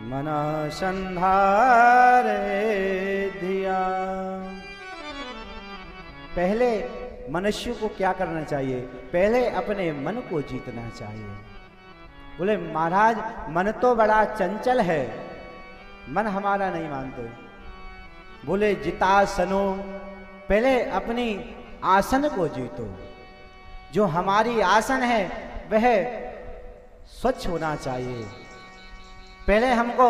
मनः संधारे धिया। पहले मनुष्य को क्या करना चाहिए? पहले अपने मन को जीतना चाहिए। बोले महाराज मन तो बड़ा चंचल है, मन हमारा नहीं मानते। बोले जितासनो, पहले अपनी आसन को जीतो। जो हमारी आसन है वह स्वच्छ होना चाहिए। पहले हमको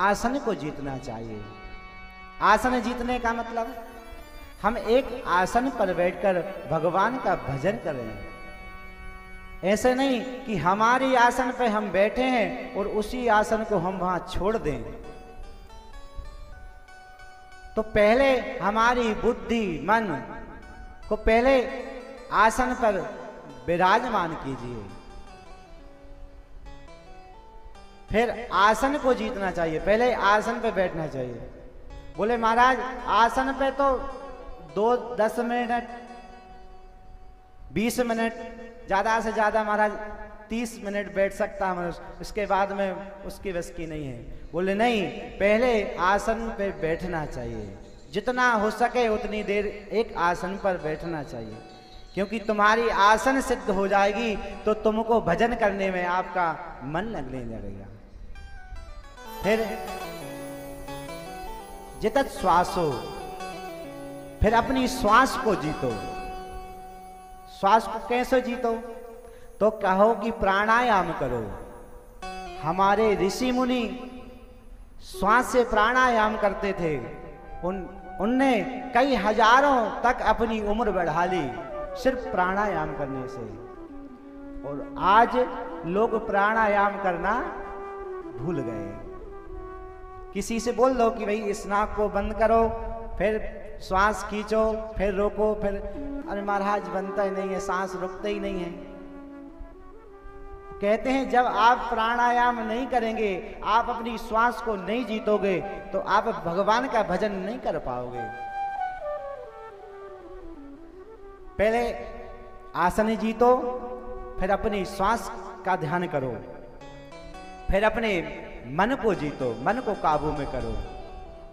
आसन को जीतना चाहिए। आसन जीतने का मतलब हम एक आसन पर बैठकर भगवान का भजन करें। ऐसे नहीं कि हमारी आसन पे हम बैठे हैं और उसी आसन को हम वहां छोड़ दें। तो पहले हमारी बुद्धि मन को पहले आसन पर विराजमान कीजिए, फिर आसन को जीतना चाहिए। पहले आसन पे बैठना चाहिए। बोले महाराज आसन पे तो 10 मिनट 20 मिनट ज्यादा से ज्यादा महाराज 30 मिनट बैठ सकता है, उसके बाद में उसकी बस की नहीं है। बोले नहीं, पहले आसन पे बैठना चाहिए। जितना हो सके उतनी देर एक आसन पर बैठना चाहिए, क्योंकि तुम्हारी आसन सिद्ध हो जाएगी तो तुमको भजन करने में आपका मन लगने लगेगा। फिर जितत श्वासो, फिर अपनी श्वास को जीतो। श्वास को कैसे जीतो? तो कहो कि प्राणायाम करो। हमारे ऋषि मुनि श्वास से प्राणायाम करते थे। उनने कई हजारों तक अपनी उम्र बढ़ा ली सिर्फ प्राणायाम करने से। और आज लोग प्राणायाम करना भूल गए। किसी से बोल दो कि भाई इस नाक को बंद करो, फिर श्वास खींचो, फिर रोको, फिर अरे महाराज बनता ही नहीं है, सांस रुकता ही नहीं है। कहते हैं जब आप प्राणायाम नहीं करेंगे, आप अपनी श्वास को नहीं जीतोगे, तो आप भगवान का भजन नहीं कर पाओगे। पहले आसन जीतो, फिर अपनी श्वास का ध्यान करो, फिर अपने मन को जीतो, मन को काबू में करो।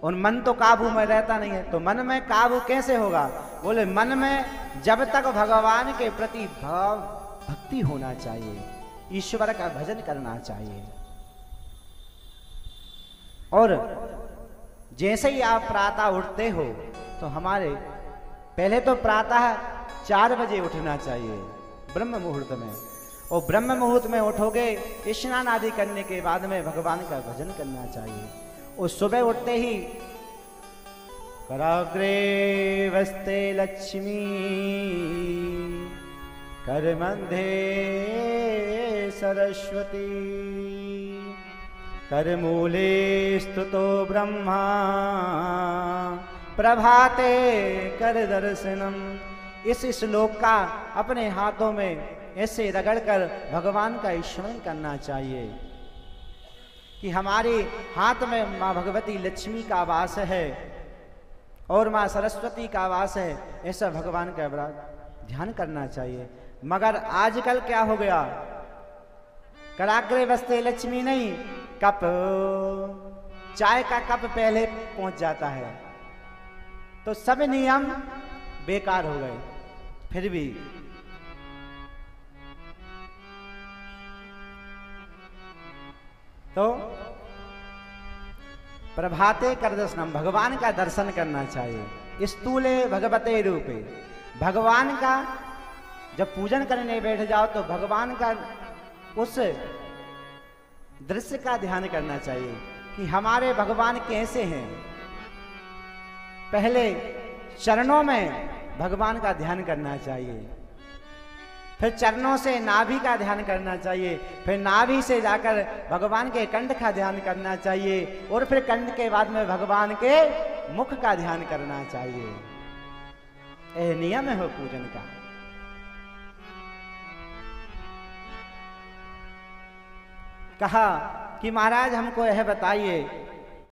और मन तो काबू में रहता नहीं है, तो मन में काबू कैसे होगा? बोले मन में जब तक भगवान के प्रति भाव भक्ति होना चाहिए, ईश्वर का भजन करना चाहिए। और जैसे ही आप प्रातः उठते हो तो हमारे पहले तो प्रातः 4 बजे उठना चाहिए ब्रह्म मुहूर्त में। और ब्रह्म मुहूर्त में उठोगे, स्नान आदि करने के बाद में भगवान का भजन करना चाहिए। और सुबह उठते ही कराग्रे वस्ते लक्ष्मी कर मध्य सरस्वती कर मूले स्तुतो ब्रह्मा प्रभाते कर दर्शनम। इस श्लोक का अपने हाथों में ऐसे रगड़कर भगवान का स्मरण करना चाहिए कि हमारे हाथ में माँ भगवती लक्ष्मी का वास है और माँ सरस्वती का वास है। ऐसा भगवान का बड़ा ध्यान करना चाहिए। मगर आजकल क्या हो गया? कराग्रे वस्ते लक्ष्मी नहीं, कप, चाय का कप पहले पहुंच जाता है, तो सब नियम बेकार हो गए। फिर भी तो प्रभाते कर दर्शनम, भगवान का दर्शन करना चाहिए। स्थूले भगवते रूपे, भगवान का जब पूजन करने बैठ जाओ तो भगवान का उस दृश्य का ध्यान करना चाहिए कि हमारे भगवान कैसे हैं। पहले चरणों में भगवान का ध्यान करना चाहिए, फिर चरणों से नाभि का ध्यान करना चाहिए, फिर नाभि से जाकर भगवान के कंठ का ध्यान करना चाहिए, और फिर कंठ के बाद में भगवान के मुख का ध्यान करना चाहिए। यह नियम है पूजन का। कहा कि महाराज हमको यह बताइए